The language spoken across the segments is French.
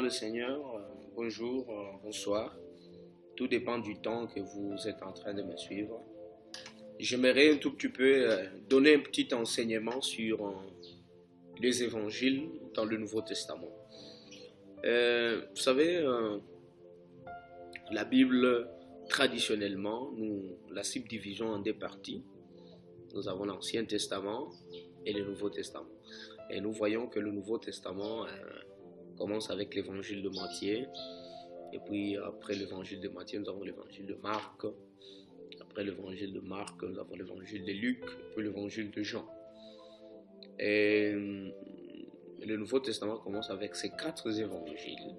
le Seigneur, bonjour, bonsoir. Tout dépend du temps que vous êtes en train de me suivre. J'aimerais un tout petit peu donner un petit enseignement sur les évangiles dans le Nouveau Testament. Vous savez, la Bible, traditionnellement, nous la subdivisons en deux parties. Nous avons l'Ancien Testament et le Nouveau Testament. Et nous voyons que le Nouveau Testament commence avec l'évangile de Matthieu. Et puis après l'évangile de Matthieu, nous avons l'évangile de Marc. Après l'évangile de Marc, nous avons l'évangile de Luc, puis l'évangile de Jean. Et le Nouveau Testament commence avec ces 4 évangiles.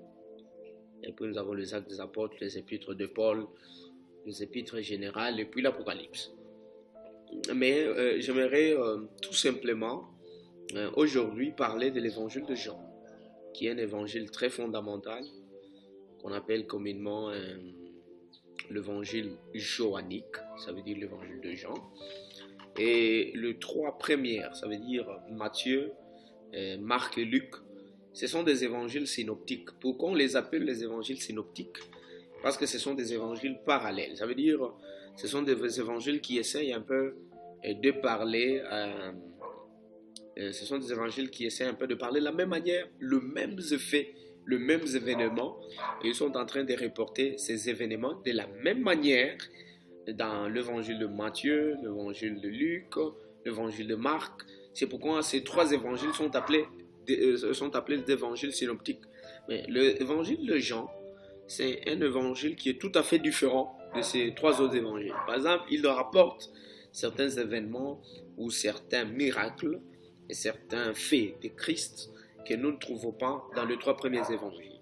Et puis nous avons les Actes des Apôtres, les épîtres de Paul, les épîtres générales et puis l'Apocalypse. Mais j'aimerais tout simplement aujourd'hui parler de l'évangile de Jean, qui est un évangile très fondamental, qu'on appelle communément l'évangile joannique, ça veut dire l'évangile de Jean. Et les 3 premières, ça veut dire Matthieu, Marc et Luc, ce sont des évangiles synoptiques. Pourquoi on les appelle les évangiles synoptiques? Parce que ce sont des évangiles parallèles. Ça veut dire ce sont des évangiles qui essayent un peu de parler, ce sont des évangiles qui essayent un peu de parler de la même manière, le même effet, le même événement. Et ils sont en train de reporter ces événements de la même manière dans l'évangile de Matthieu, l'évangile de Luc, l'évangile de Marc. C'est pourquoi ces 3 évangiles sont appelés des évangiles synoptiques. Mais l'évangile de Jean, c'est un évangile qui est tout à fait différent de ces 3 autres évangiles. Par exemple, il rapporte certains événements ou certains miracles et certains faits de Christ que nous ne trouvons pas dans les 3 premiers évangiles.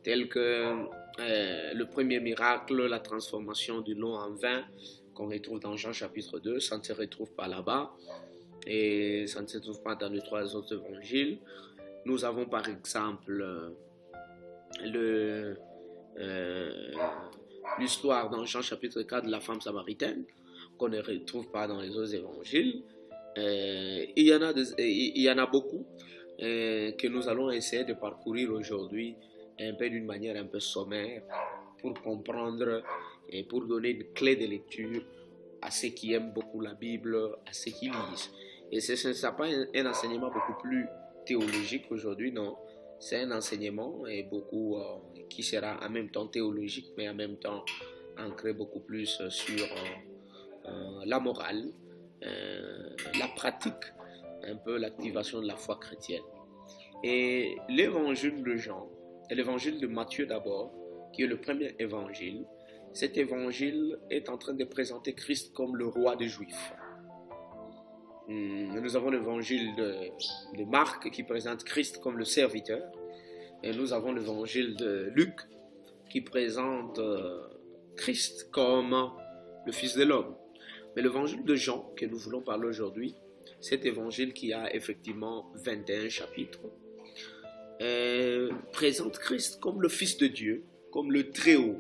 Tels que le premier miracle, la transformation de l'eau en vin, qu'on retrouve dans Jean chapitre 2, ça ne se retrouve pas là-bas. Et ça ne se trouve pas dans les 3 autres évangiles. Nous avons par exemple l'histoire dans Jean chapitre 4 de la femme samaritaine, qu'on ne retrouve pas dans les autres évangiles. Il y en a beaucoup que nous allons essayer de parcourir aujourd'hui un peu d'une manière un peu sommaire pour comprendre et pour donner une clé de lecture à ceux qui aiment beaucoup la Bible, à ceux qui lisent. Et ce n'est pas un enseignement beaucoup plus théologique aujourd'hui, non. C'est un enseignement et beaucoup qui sera en même temps théologique, mais en même temps ancré beaucoup plus sur la morale, la pratique, un peu l'activation de la foi chrétienne. Et l'évangile de Jean, et l'évangile de Matthieu d'abord, qui est le premier évangile, cet évangile est en train de présenter Christ comme le roi des Juifs. Nous avons l'évangile de Marc qui présente Christ comme le serviteur. Et nous avons l'évangile de Luc qui présente Christ comme le Fils de l'homme. Mais l'évangile de Jean que nous voulons parler aujourd'hui, cet évangile qui a effectivement 21 chapitres, présente Christ comme le Fils de Dieu, comme le Très-Haut.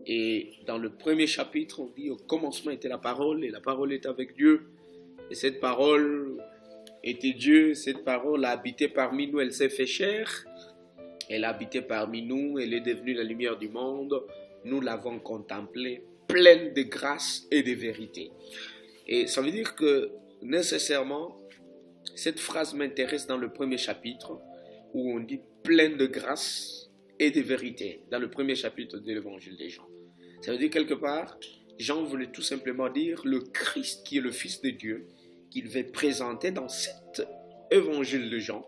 Et dans le premier chapitre, on dit au commencement était la parole et la parole était avec Dieu. Et cette parole était Dieu, cette parole a habité parmi nous, elle s'est fait chair. Elle a habité parmi nous, elle est devenue la lumière du monde. Nous l'avons contemplée, pleine de grâce et de vérité. Et ça veut dire que nécessairement, cette phrase m'intéresse dans le premier chapitre où on dit pleine de grâce et de vérité, dans le premier chapitre de l'évangile de Jean. Ça veut dire quelque part, Jean voulait tout simplement dire le Christ qui est le Fils de Dieu, qu'il va présenter dans cet évangile de Jean.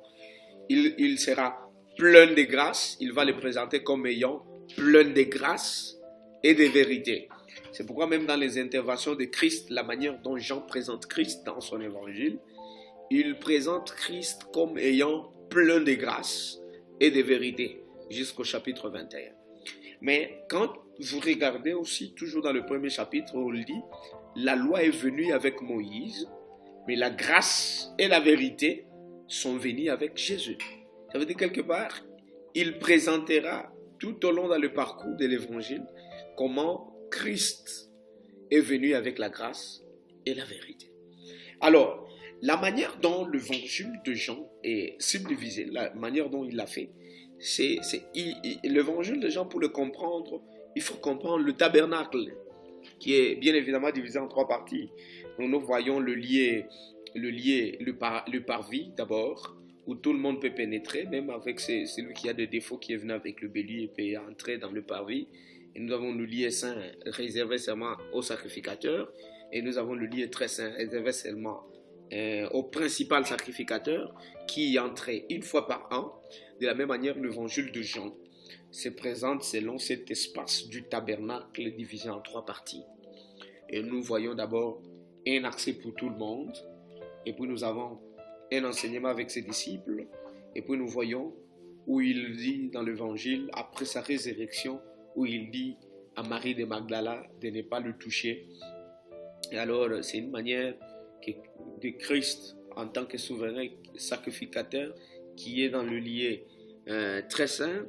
Il sera plein de grâce, il va le présenter comme ayant plein de grâce et de vérité. C'est pourquoi même dans les interventions de Christ, la manière dont Jean présente Christ dans son évangile, il présente Christ comme ayant plein de grâce et de vérité, jusqu'au chapitre 21. Mais quand vous regardez aussi, toujours dans le premier chapitre, on dit, la loi est venue avec Moïse, mais la grâce et la vérité sont venues avec Jésus. Ça veut dire quelque part, il présentera tout au long dans le parcours de l'évangile comment Christ est venu avec la grâce et la vérité. Alors, La manière dont l'évangile de Jean est subdivisé, la manière dont il l'a fait, l'évangile de Jean, pour le comprendre, il faut comprendre le tabernacle, qui est bien évidemment divisé en trois parties. Donc nous voyons le parvis d'abord, où tout le monde peut pénétrer, même avec celui qui a des défauts qui est venu avec le bélier et peut entrer dans le parvis. Et nous avons le lieu saint réservé seulement aux sacrificateurs, et nous avons le lieu très saint réservé seulement au principal sacrificateur qui entrait une fois par an. De la même manière, l'évangile de Jean se présente selon cet espace du tabernacle divisé en trois parties. Et nous voyons d'abord un accès pour tout le monde, et puis nous avons un enseignement avec ses disciples, et puis nous voyons où il dit dans l'évangile, après sa résurrection, où il dit à Marie de Magdala de ne pas le toucher. Et alors, c'est une manière de Christ en tant que souverain sacrificateur qui est dans le lieu très saint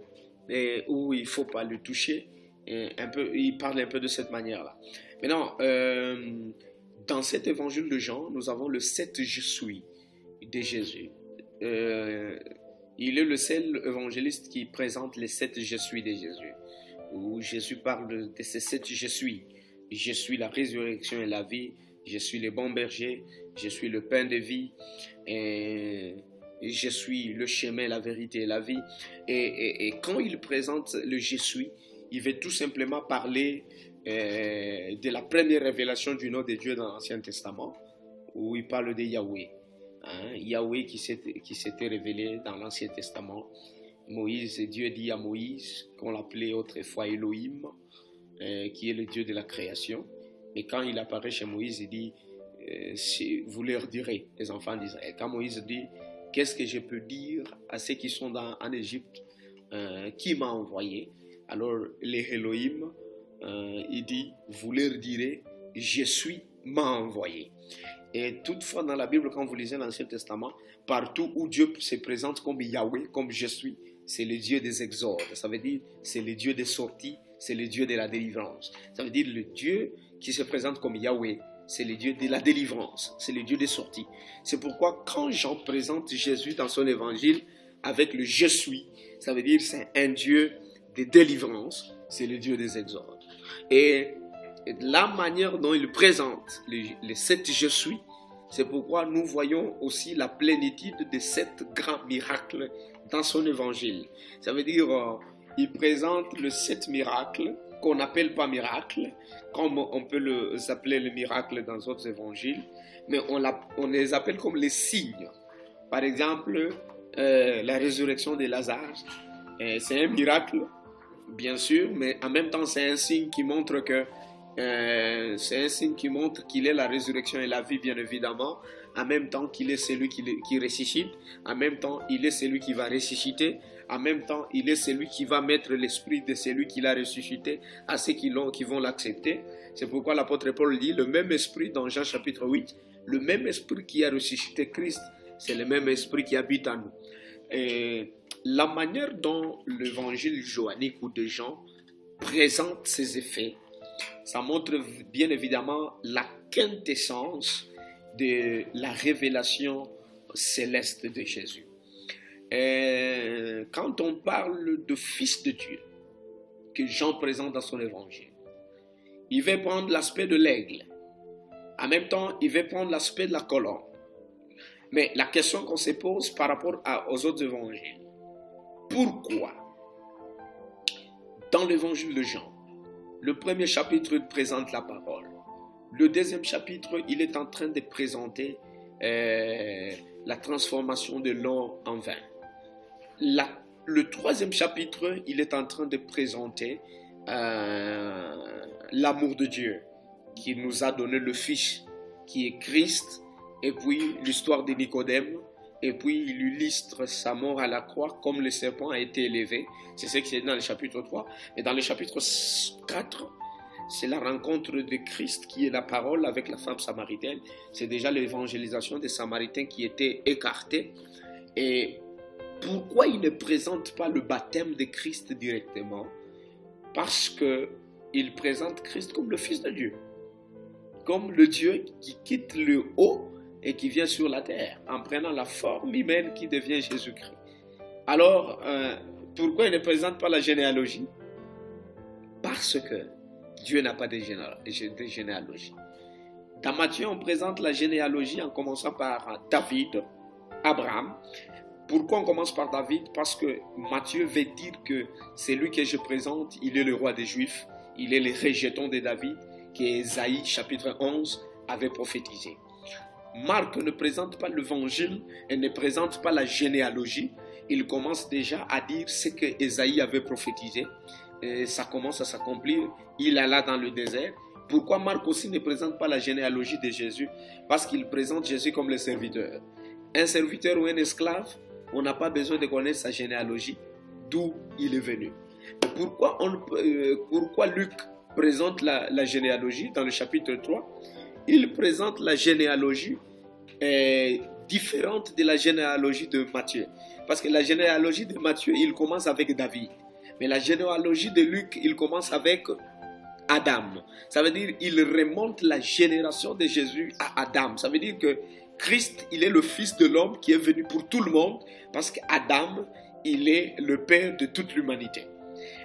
et où il ne faut pas le toucher. Il parle un peu de cette manière-là. Maintenant, dans cet évangile de Jean, nous avons le 7 Je suis de Jésus. Il est le seul évangéliste qui présente les 7 Je suis de Jésus, où Jésus parle de ces 7 Je suis. Je suis la résurrection et la vie, je suis le bon berger, je suis le pain de vie, et je suis le chemin, la vérité et la vie. Et quand il présente le Je suis, il veut tout simplement parler de la première révélation du nom de Dieu dans l'Ancien Testament, où il parle de Yahweh. Yahweh qui s'était révélé dans l'Ancien Testament. Moïse, Dieu dit à Moïse, qu'on l'appelait autrefois Elohim, qui est le Dieu de la création. Et quand il apparaît chez Moïse, il dit, vous leur direz, les enfants d'Israël. Quand Moïse dit, qu'est-ce que je peux dire à ceux qui sont en Égypte, qui m'a envoyé? Alors les Elohim, il dit, vous leur direz, je suis, m'a envoyé. Et toutefois dans la Bible, quand vous lisez l'Ancien Testament, partout où Dieu se présente comme Yahweh, comme je suis, c'est le Dieu des exodes. Ça veut dire, c'est le Dieu des sorties, c'est le Dieu de la délivrance. Ça veut dire, le Dieu qui se présente comme Yahweh, c'est le Dieu de la délivrance, c'est le Dieu des sorties. C'est pourquoi quand Jean présente Jésus dans son évangile avec le je suis, ça veut dire c'est un Dieu de délivrance, c'est le Dieu des exodes. Et la manière dont il présente les 7 je suis, c'est pourquoi nous voyons aussi la plénitude de 7 grands miracles dans son évangile. Ça veut dire, il présente les 7 miracles qu'on n'appelle pas miracles, comme on peut les appeler les miracles dans d'autres évangiles, mais on les appelle comme les signes. Par exemple, la résurrection de Lazare, c'est un miracle, bien sûr, mais en même temps, c'est un signe qui montre que qu'il est la résurrection et la vie, bien évidemment. En même temps qu'il est celui qui ressuscite. En même temps, il est celui qui va ressusciter. En même temps, il est celui qui va mettre l'esprit de celui qui l'a ressuscité à ceux qui vont l'accepter. C'est pourquoi l'apôtre Paul dit, le même esprit dans Jean chapitre 8, le même esprit qui a ressuscité Christ, c'est le même esprit qui habite en nous. Et la manière dont l'évangile johannique ou de Jean présente ses effets, ça montre bien évidemment la quintessence de la révélation céleste de Jésus. Et quand on parle de Fils de Dieu, que Jean présente dans son évangile, il va prendre l'aspect de l'aigle. En même temps, il va prendre l'aspect de la colombe. Mais la question qu'on se pose par rapport aux autres évangiles, pourquoi dans l'évangile de Jean, le premier chapitre présente la parole. Le deuxième chapitre, il est en train de présenter la transformation de l'eau en vin. Le troisième chapitre, il est en train de présenter l'amour de Dieu qui nous a donné le Fils, qui est Christ, et puis l'histoire de Nicodème, et puis il illustre sa mort à la croix comme le serpent a été élevé. C'est ce qui est dans le chapitre 3. Et dans le chapitre 4, c'est la rencontre de Christ qui est la parole avec la femme samaritaine. C'est déjà l'évangélisation des Samaritains qui était écartée. Et pourquoi il ne présente pas le baptême de Christ directement? Parce qu'il présente Christ comme le Fils de Dieu, comme le Dieu qui quitte le haut et qui vient sur la terre en prenant la forme humaine qui devient Jésus-Christ. Alors, pourquoi il ne présente pas la généalogie? Parce que Dieu n'a pas de généalogie. Dans Matthieu, on présente la généalogie en commençant par David, Abraham. Pourquoi on commence par David? Parce que Matthieu veut dire que c'est lui que je présente, il est le roi des Juifs, il est le rejeton de David, qu'Ésaïe chapitre 11 avait prophétisé. Marc ne présente pas l'évangile et ne présente pas la généalogie. Il commence déjà à dire ce que Ésaïe avait prophétisé. Et ça commence à s'accomplir. Il alla dans le désert. Pourquoi Marc aussi ne présente pas la généalogie de Jésus? Parce qu'il présente Jésus comme le serviteur. Un serviteur ou un esclave, on n'a pas besoin de connaître sa généalogie, d'où il est venu. Pourquoi Luc présente la généalogie dans le chapitre 3? Il présente la généalogie différente de la généalogie de Matthieu. Parce que la généalogie de Matthieu, il commence avec David. Mais la généalogie de Luc, il commence avec Adam. Ça veut dire qu'il remonte la génération de Jésus à Adam. Ça veut dire que Christ, il est le Fils de l'homme qui est venu pour tout le monde parce qu'Adam, il est le Père de toute l'humanité.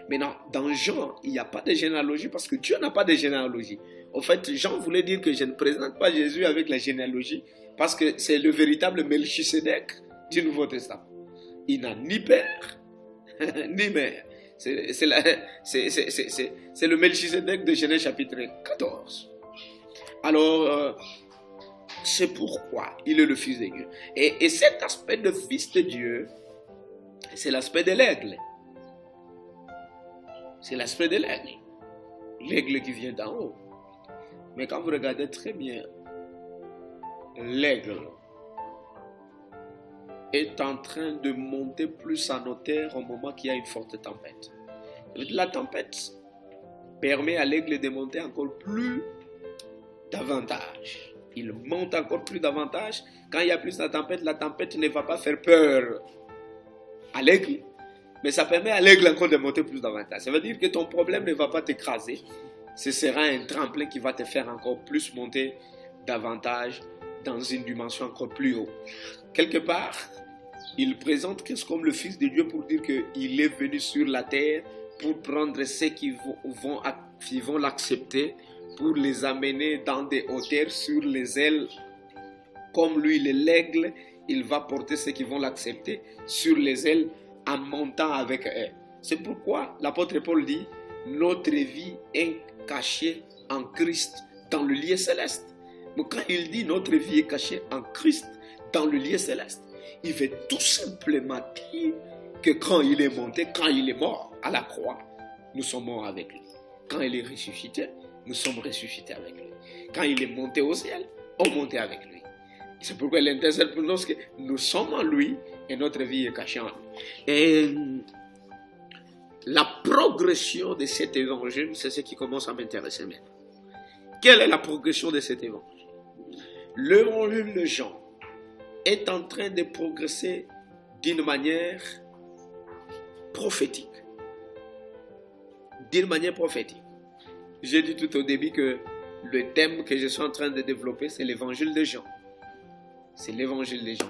Maintenant, dans Jean, il n'y a pas de généalogie parce que Dieu n'a pas de généalogie. En fait, Jean voulait dire que je ne présente pas Jésus avec la généalogie parce que c'est le véritable Melchisédek du Nouveau Testament. Il n'a ni père, ni mère. C'est le Melchisédek de Genèse chapitre 14. Alors, c'est pourquoi il est le Fils de Dieu. Et cet aspect de Fils de Dieu, c'est l'aspect de l'aigle. C'est l'aspect de l'aigle. L'aigle qui vient d'en haut. Mais quand vous regardez très bien, l'aigle est en train de monter plus en hauteur au moment qu'il y a une forte tempête. La tempête permet à l'aigle de monter encore plus davantage. Il monte encore plus davantage. Quand il y a plus de tempête, la tempête ne va pas faire peur à l'aigle, mais ça permet à l'aigle encore de monter plus davantage. Ça veut dire que ton problème ne va pas t'écraser. Ce sera un tremplin qui va te faire encore plus monter davantage dans une dimension encore plus haute. Quelque part, il présente Christ comme le Fils de Dieu pour dire qu'il est venu sur la terre pour prendre ceux qui vont l'accepter, pour les amener dans des hauteurs sur les ailes. Comme lui, il est l'aigle, il va porter ceux qui vont l'accepter sur les ailes en montant avec eux. C'est pourquoi l'apôtre Paul dit, notre vie est cachée en Christ dans le lieu céleste. Mais quand il dit notre vie est cachée en Christ dans le lieu céleste, il veut tout simplement dire que quand il est monté, quand il est mort à la croix, nous sommes morts avec lui. Quand il est ressuscité, nous sommes ressuscités avec lui. Quand il est monté au ciel, on montait avec lui. C'est pourquoi il intercède pour nous que nous sommes en lui et notre vie est cachée en lui. Et la progression de cet évangile, c'est ce qui commence à m'intéresser maintenant. Quelle est la progression de cet évangile? L'évangile de Jean est en train de progresser d'une manière prophétique. D'une manière prophétique. J'ai dit tout au début que le thème que je suis en train de développer, c'est l'évangile de Jean. C'est l'évangile de Jean.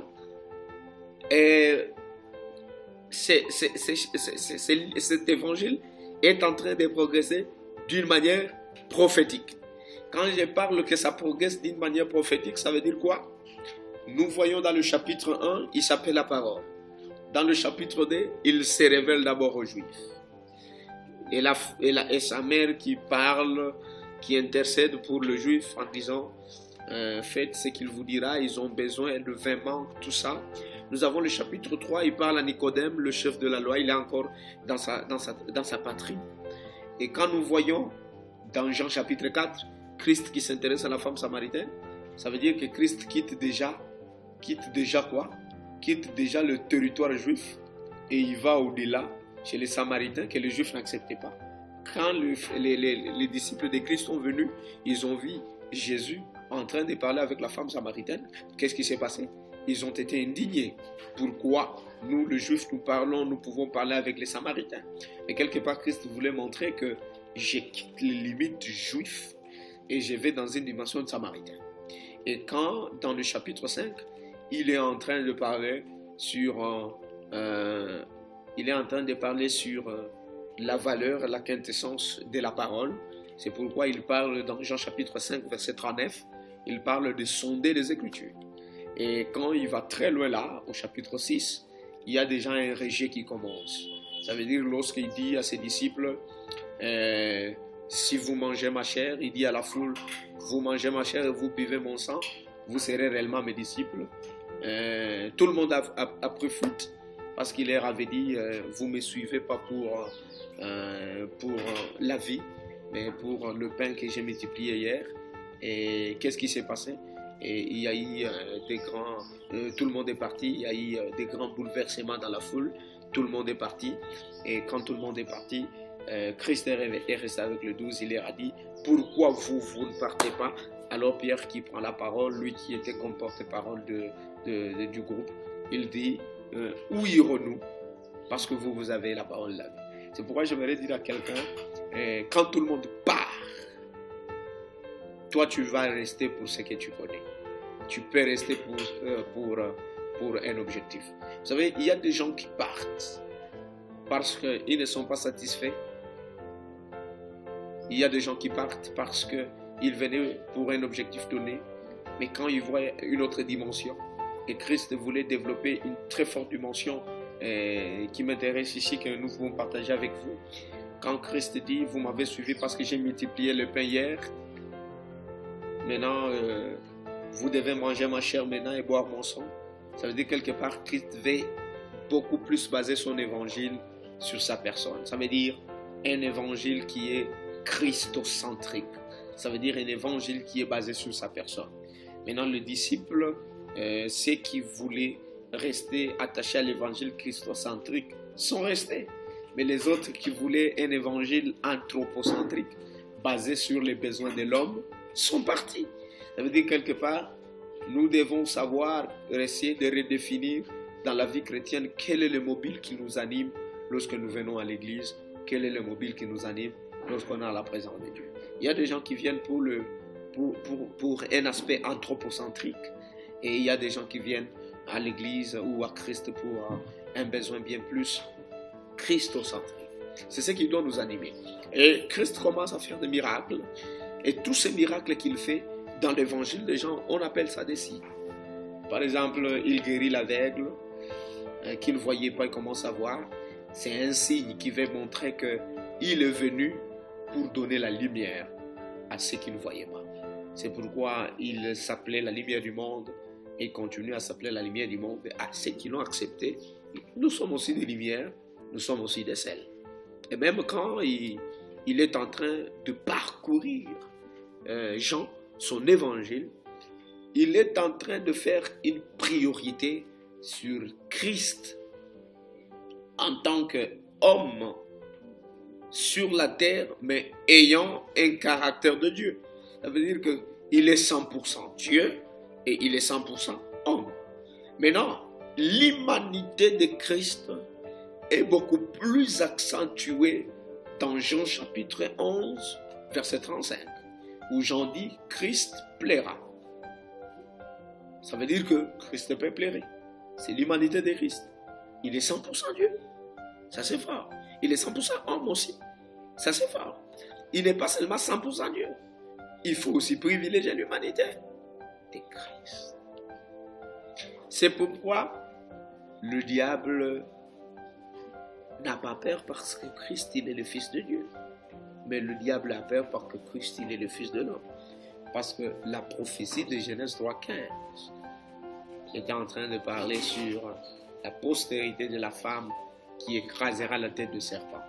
Et cet évangile est en train de progresser d'une manière prophétique. Quand je parle que ça progresse d'une manière prophétique, ça veut dire quoi? Nous voyons dans le chapitre 1, il s'appelle la parole. Dans le chapitre 2, il se révèle d'abord aux Juifs. Et sa mère qui parle, qui intercède pour le Juif en disant faites ce qu'il vous dira, ils ont besoin de vin manque, tout ça. Nous avons le chapitre 3, il parle à Nicodème, le chef de la loi, il est encore dans sa patrie. Et quand nous voyons dans Jean chapitre 4, Christ qui s'intéresse à la femme samaritaine, ça veut dire que Christ quitte déjà quoi? Quitte déjà le territoire juif et il va au-delà chez les Samaritains que les Juifs n'acceptaient pas. Quand les disciples de Christ sont venus, ils ont vu Jésus en train de parler avec la femme samaritaine. Qu'est-ce qui s'est passé? Ils ont été indignés. Pourquoi nous, les Juifs, nous pouvons parler avec les Samaritains? Mais quelque part, Christ voulait montrer que je quitte les limites juives et je vais dans une dimension de Samaritain. Et quand, dans le chapitre 5, il est en train de parler sur, la valeur, la quintessence de la parole. C'est pourquoi il parle dans Jean chapitre 5, verset 39, il parle de sonder les Écritures. Et quand il va très loin là, au chapitre 6, il y a déjà un rejet qui commence. Ça veut dire lorsqu'il dit à ses disciples, si vous mangez ma chair, il dit à la foule, vous mangez ma chair et vous buvez mon sang, vous serez réellement mes disciples. Tout le monde a pris foot parce qu'il leur avait dit, vous ne me suivez pas pour la vie, mais pour le pain que j'ai multiplié hier. Et qu'est-ce qui s'est passé? Et il y a eu tout le monde est parti, il y a eu des grands bouleversements dans la foule, tout le monde est parti. Et quand tout le monde est parti, Christ est resté avec les 12, il leur a dit, pourquoi vous ne partez pas? Alors Pierre qui prend la parole, lui qui était comme porte-parole du groupe, il dit, où irons-nous? Parce que vous avez la parole de la vie. C'est pourquoi j'aimerais dire à quelqu'un, quand tout le monde part, toi tu vas rester pour ce que tu connais. Tu peux rester pour un objectif. Vous savez, il y a des gens qui partent parce qu'ils ne sont pas satisfaits. Il y a des gens qui partent parce qu'ils venaient pour un objectif donné, mais quand ils voient une autre dimension, et Christ voulait développer une très forte dimension qui m'intéresse ici, que nous pouvons partager avec vous. Quand Christ dit, vous m'avez suivi parce que j'ai multiplié le pain hier, maintenant vous devez manger ma chair maintenant et boire mon sang. Ça veut dire quelque part, Christ veut beaucoup plus baser son évangile sur sa personne. Ça veut dire un évangile qui est christocentrique. Ça veut dire un évangile qui est basé sur sa personne. Maintenant, le disciple, ceux qui voulaient rester attachés à l'évangile christocentrique sont restés. Mais les autres qui voulaient un évangile anthropocentrique, basé sur les besoins de l'homme, sont partis. Ça veut dire quelque part, nous devons savoir essayer de redéfinir dans la vie chrétienne quel est le mobile qui nous anime lorsque nous venons à l'église, quel est le mobile qui nous anime lorsqu'on a la présence de Dieu. Il y a des gens qui viennent pour un aspect anthropocentrique et il y a des gens qui viennent à l'église ou à Christ pour un besoin bien plus christocentrique. C'est ce qui doit nous animer. Et Christ commence à faire des miracles et tous ces miracles qu'il fait dans l'évangile des gens, on appelle ça des signes. Par exemple, il guérit l'aveugle qu'il ne voyait pas, il commence à voir. C'est un signe qui veut montrer qu'il est venu pour donner la lumière à ceux qui ne voyaient pas. C'est pourquoi il s'appelait la lumière du monde et continue à s'appeler la lumière du monde. À ceux qui l'ont accepté, nous sommes aussi des lumières, nous sommes aussi des sels. Et même quand il est en train de parcourir Jean, son évangile, il est en train de faire une priorité sur Christ en tant qu'homme sur la terre, mais ayant un caractère de Dieu. Ça veut dire qu'il est 100% Dieu et il est 100% homme. Maintenant, l'humanité de Christ est beaucoup plus accentuée dans Jean chapitre 11, verset 35, où Jean dit « Christ plaira ». Ça veut dire que Christ peut plaire. C'est l'humanité de Christ. Il est 100% Dieu. Ça c'est fort. Il est 100% homme aussi. Ça c'est fort. Il n'est pas seulement 100% Dieu. Il faut aussi privilégier l'humanité de Christ. C'est pourquoi le diable n'a pas peur parce que Christ il est le Fils de Dieu. Mais le diable a peur parce que Christ il est le Fils de l'homme. Parce que la prophétie de Genèse 3,15 était en train de parler sur la postérité de la femme qui écrasera la tête du serpent.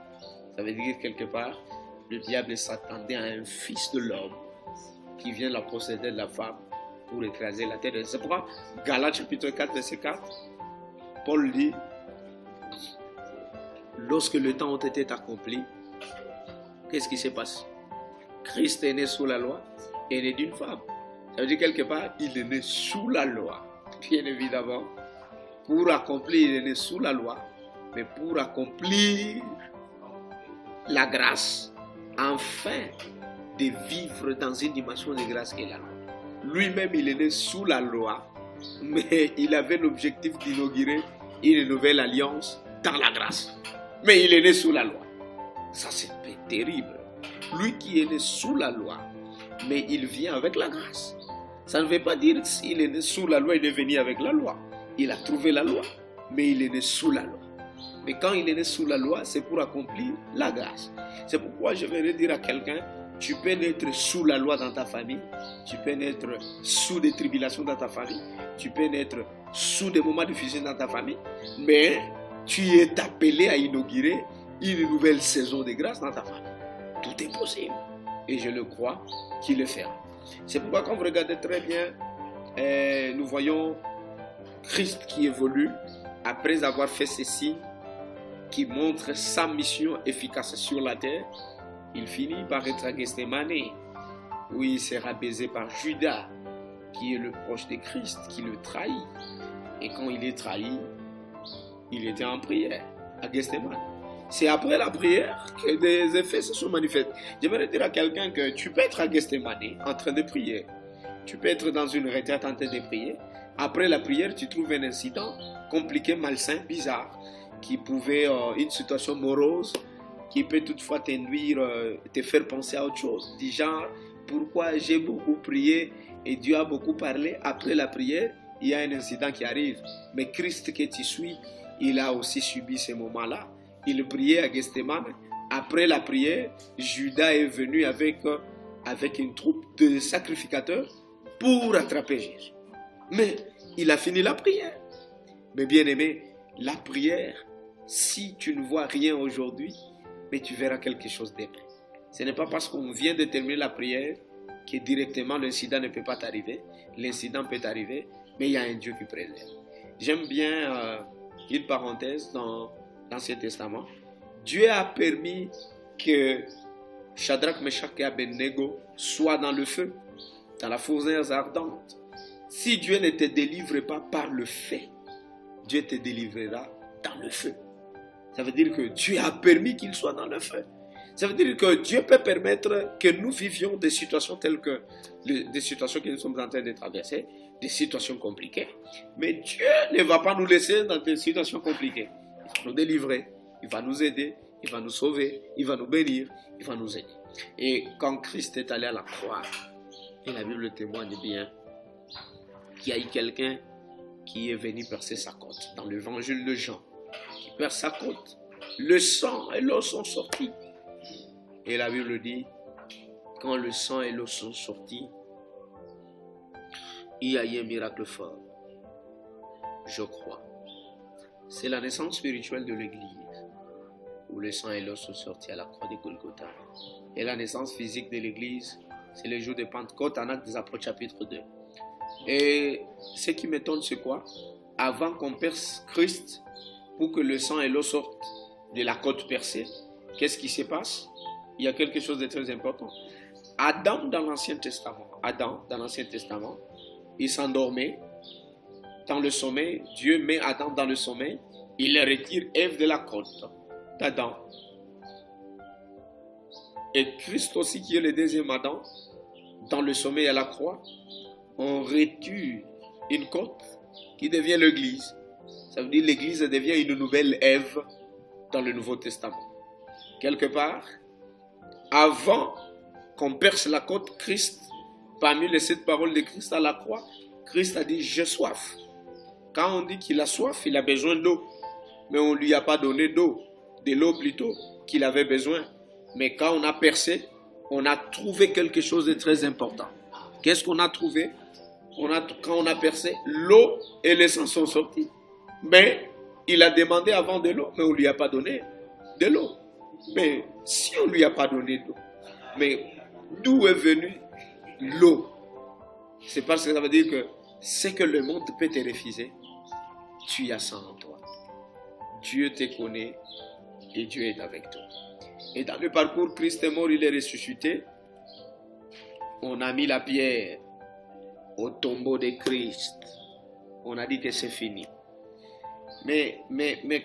Ça veut dire quelque part, le diable s'attendait à un fils de l'homme qui vient de la postérité de la femme pour écraser la tête. C'est pourquoi Galates chapitre 4, verset 4, Paul dit, lorsque le temps a été accompli, qu'est-ce qui s'est passé? Christ est né sous la loi et né d'une femme. Ça veut dire quelque part, il est né sous la loi. Bien évidemment, pour accomplir, il est né sous la loi, mais pour accomplir la grâce, afin de vivre dans une dimension de grâce qui est la loi. Lui-même, il est né sous la loi, mais il avait l'objectif d'inaugurer une nouvelle alliance dans la grâce. Mais il est né sous la loi. Ça, c'est terrible. Lui qui est né sous la loi, mais il vient avec la grâce. Ça ne veut pas dire qu'il est né sous la loi, il est venu avec la loi. Il a trouvé la loi, mais il est né sous la loi. Mais quand il est né sous la loi, c'est pour accomplir la grâce. C'est pourquoi je vais dire à quelqu'un, tu peux naître sous la loi dans ta famille, tu peux naître sous des tribulations dans ta famille, tu peux naître sous des moments difficiles dans ta famille, mais tu es appelé à inaugurer une nouvelle saison de grâce dans ta famille. Tout est possible. Et je le crois qu'il le fera. C'est pourquoi quand vous regardez très bien, nous voyons Christ qui évolue après avoir fait ces signes qui montrent sa mission efficace sur la terre. Il finit par être à Gethsémane, où il sera baisé par Judas, qui est le proche de Christ, qui le trahit. Et quand il est trahi, il était en prière à Gethsémane. C'est après la prière que des effets se sont manifestés. J'aimerais dire à quelqu'un que tu peux être à Gethsémane en train de prier. Tu peux être dans une retraite en train de prier. Après la prière, tu trouves un incident compliqué, malsain, bizarre, qui pouvait, une situation morose, qui peut toutefois t'induire, te faire penser à autre chose. Du genre, pourquoi j'ai beaucoup prié et Dieu a beaucoup parlé. Après la prière, il y a un incident qui arrive. Mais Christ que tu suis, il a aussi subi ces moments-là. Il priait à Gethsémane. Après la prière, Judas est venu avec une troupe de sacrificateurs pour attraper Jésus. Mais il a fini la prière. Mais bien aimé, la prière, si tu ne vois rien aujourd'hui, mais tu verras quelque chose d'autre. Ce n'est pas parce qu'on vient de terminer la prière que directement l'incident ne peut pas t'arriver. L'incident peut t'arriver, mais il y a un Dieu qui préserve. J'aime bien une parenthèse dans l'Ancien Testament. Dieu a permis que Shadrach, Meshach et Abednego soient dans le feu, dans la fournaise ardente. Si Dieu ne te délivre pas par le fait, Dieu te délivrera dans le feu. Ça veut dire que Dieu a permis qu'il soit dans le feu. Ça veut dire que Dieu peut permettre que nous vivions des situations telles que des situations que nous sommes en train de traverser, des situations compliquées. Mais Dieu ne va pas nous laisser dans des situations compliquées. Il va nous délivrer, il va nous aider, il va nous sauver, il va nous bénir, il va nous aider. Et quand Christ est allé à la croix, et la Bible témoigne bien qu'il y a eu quelqu'un qui est venu percer sa côte. Dans l'évangile de Jean, qui perce sa côte. Le sang et l'eau sont sortis. Et la Bible dit, quand le sang et l'eau sont sortis, il y a eu un miracle fort. Je crois. C'est la naissance spirituelle de l'Église, où le sang et l'eau sont sortis à la croix de Golgotha. Et la naissance physique de l'Église, c'est le jour de Pentecôte en Actes des Apôtres chapitre 2. Et ce qui m'étonne, c'est quoi? Avant qu'on perce Christ, pour que le sang et l'eau sortent de la côte percée, qu'est-ce qui se passe? Il y a quelque chose de très important. Adam dans l'Ancien Testament, il s'endormait dans le sommeil. Dieu met Adam dans le sommeil. Il retire Ève de la côte d'Adam. Et Christ aussi, qui est le deuxième Adam, dans le sommeil à la croix, on retire une côte qui devient l'Église. Ça veut dire que l'Église devient une nouvelle Ève dans le Nouveau Testament. Quelque part, avant qu'on perce la côte, Christ, parmi les 7 paroles de Christ à la croix, Christ a dit « j'ai soif ». Quand on dit qu'il a soif, il a besoin d'eau. Mais on ne lui a pas donné d'eau, de l'eau plutôt qu'il avait besoin. Mais quand on a percé, on a trouvé quelque chose de très important. Qu'est-ce qu'on a trouvé? Quand on a percé, l'eau et le sang sont sortis. Mais il a demandé avant de l'eau, mais on ne lui a pas donné de l'eau. Mais si on ne lui a pas donné d'eau, mais d'où est venue l'eau? C'est parce que ça veut dire que ce que le monde peut te refuser, tu as ça en toi. Dieu te connaît et Dieu est avec toi. Et dans le parcours, Christ est mort, il est ressuscité. On a mis la pierre au tombeau de Christ. On a dit que c'est fini. Mais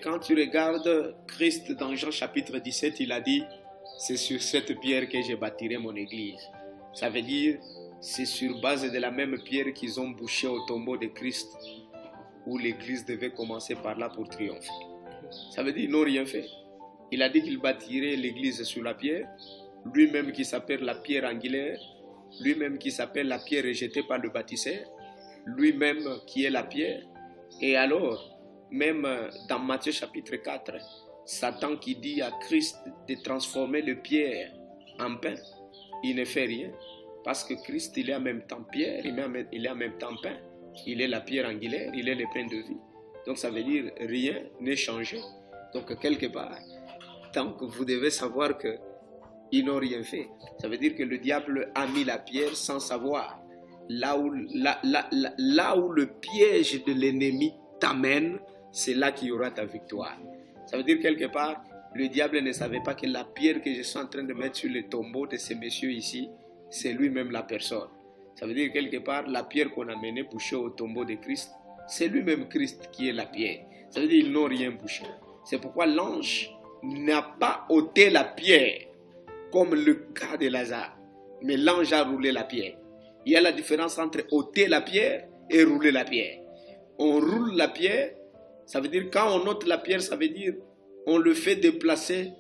quand tu regardes Christ dans Jean chapitre 17, il a dit, c'est sur cette pierre que je bâtirai mon église. Ça veut dire, c'est sur base de la même pierre qu'ils ont bouché au tombeau de Christ, où l'église devait commencer par là pour triompher. Ça veut dire qu'ils n'ont rien fait. Il a dit qu'il bâtirait l'église sur la pierre, lui-même qui s'appelle la pierre angulaire, lui-même qui s'appelle la pierre rejetée par le bâtisseur, lui-même qui est la pierre. Et alors, même dans Matthieu chapitre 4, Satan qui dit à Christ de transformer le pierre en pain, il ne fait rien. Parce que Christ, il est en même temps pierre, il est en même temps pain. Il est la pierre angulaire, il est le pain de vie. Donc ça veut dire rien n'est changé. Donc quelque part, tant que vous devez savoir qu'ils n'ont rien fait, ça veut dire que le diable a mis la pierre sans savoir. Là où le piège de l'ennemi t'amène, c'est là qu'il y aura ta victoire. Ça veut dire quelque part, le diable ne savait pas que la pierre que je suis en train de mettre sur le tombeau de ces messieurs ici, c'est lui-même la personne. Ça veut dire quelque part, la pierre qu'on a menée bouchée au tombeau de Christ, c'est lui-même Christ qui est la pierre. Ça veut dire qu'ils n'ont rien bouché. C'est pourquoi l'ange n'a pas ôté la pierre, comme le cas de Lazare. Mais l'ange a roulé la pierre. Il y a la différence entre ôter la pierre et rouler la pierre. On roule la pierre, ça veut dire quand on ôte la pierre, ça veut dire on le fait déplacer.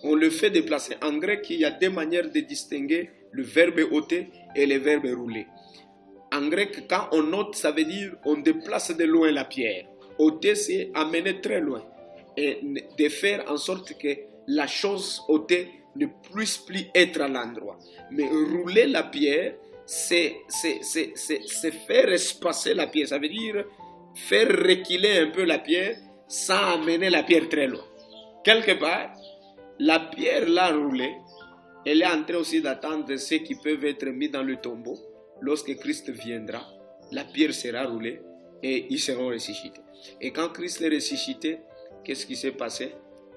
On le fait déplacer. En grec, il y a deux manières de distinguer le verbe ôter et le verbe rouler. En grec, quand on ôte, ça veut dire on déplace de loin la pierre. Ôter, c'est amener très loin. Et de faire en sorte que la chose ôtée ne puisse plus être à l'endroit. Mais rouler la pierre, c'est faire espacer la pierre. Ça veut dire faire reculer un peu la pierre sans amener la pierre très loin. Quelque part, la pierre l'a roulée, elle est en train aussi d'attendre ceux qui peuvent être mis dans le tombeau. Lorsque Christ viendra, la pierre sera roulée et ils seront ressuscités. Et quand Christ est ressuscité, qu'est-ce qui s'est passé?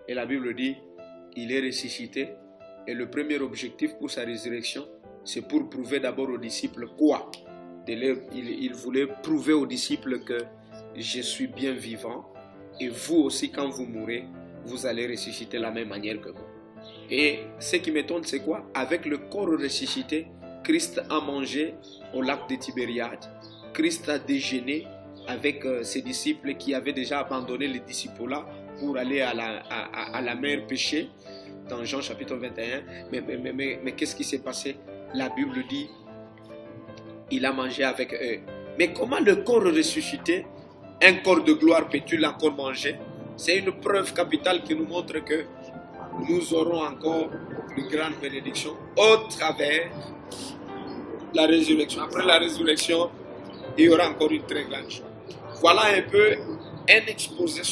Et la Bible dit, il est ressuscité. Et le premier objectif pour sa résurrection, c'est pour prouver d'abord aux disciples quoi? Il voulait prouver aux disciples que je suis bien vivant. Et vous aussi, quand vous mourrez, vous allez ressusciter de la même manière que moi. Et ce qui m'étonne, c'est quoi? Avec le corps ressuscité, Christ a mangé au lac de Tibériade. Christ a déjeuné avec ses disciples qui avaient déjà abandonné les disciples-là pour aller à la mer pêcher, dans Jean chapitre 21. Mais qu'est-ce qui s'est passé? La Bible dit, il a mangé avec eux. Mais comment le corps ressuscité, un corps de gloire, peut-il encore manger? C'est une preuve capitale qui nous montre que nous aurons encore de grandes bénédictions au travers de la résurrection. Après la résurrection, il y aura encore une très grande chose. Voilà un peu un exposé